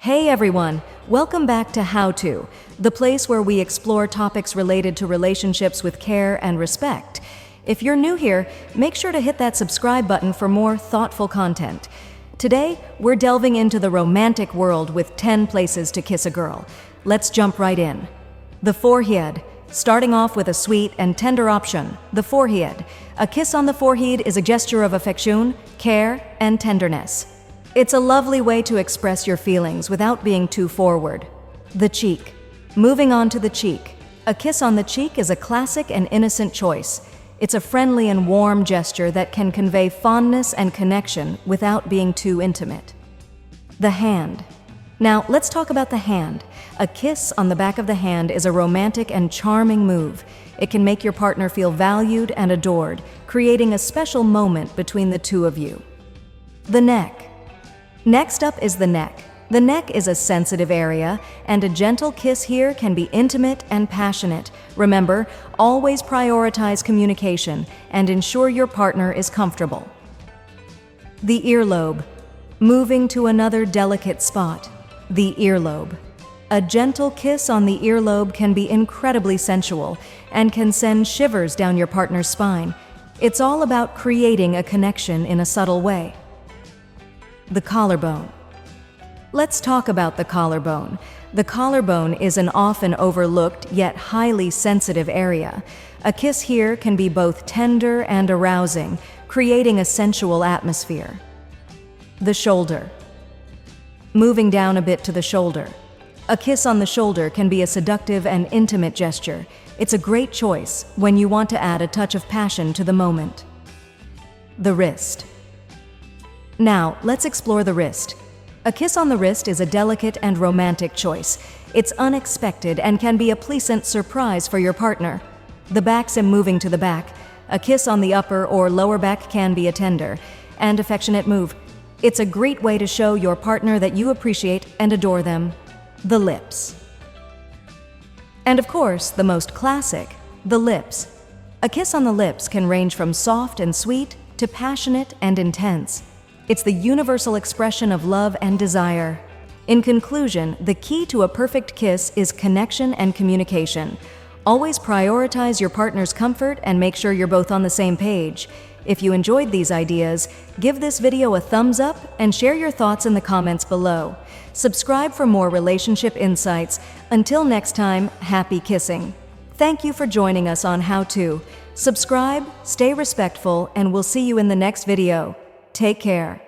Hey everyone, welcome back to How To, the place where we explore topics related to relationships with care and respect. If you're new here, make sure to hit that subscribe button for more thoughtful content. Today, we're delving into the romantic world with 10 places to kiss a girl. Let's jump right in. The forehead. Starting off with a sweet and tender option, the forehead. A kiss on the forehead is a gesture of affection, care, and tenderness. It's a lovely way to express your feelings without being too forward. The cheek. Moving on to the cheek. A kiss on the cheek is a classic and innocent choice. It's a friendly and warm gesture that can convey fondness and connection without being too intimate. The hand. Now, let's talk about the hand. A kiss on the back of the hand is a romantic and charming move. It can make your partner feel valued and adored, creating a special moment between the two of you. The neck. Next up is the neck. The neck is a sensitive area, and a gentle kiss here can be intimate and passionate. Remember, always prioritize communication and ensure your partner is comfortable. The earlobe. Moving to another delicate spot. The earlobe. A gentle kiss on the earlobe can be incredibly sensual and can send shivers down your partner's spine. It's all about creating a connection in a subtle way. The collarbone. Let's talk about the collarbone. The collarbone is an often overlooked yet highly sensitive area. A kiss here can be both tender and arousing, creating a sensual atmosphere. The shoulder. Moving down a bit to the shoulder. A kiss on the shoulder can be a seductive and intimate gesture. It's a great choice when you want to add a touch of passion to the moment. The wrist. Now, let's explore the wrist. A kiss on the wrist is a delicate and romantic choice. It's unexpected and can be a pleasant surprise for your partner. The back. Moving to the back. A kiss on the upper or lower back can be a tender and affectionate move. It's a great way to show your partner that you appreciate and adore them. The lips. And of course, the most classic, the lips. A kiss on the lips can range from soft and sweet to passionate and intense. It's the universal expression of love and desire. In conclusion, the key to a perfect kiss is connection and communication. Always prioritize your partner's comfort and make sure you're both on the same page. If you enjoyed these ideas, give this video a thumbs up and share your thoughts in the comments below. Subscribe for more relationship insights. Until next time, happy kissing. Thank you for joining us on How To. Subscribe, stay respectful, and we'll see you in the next video. Take care.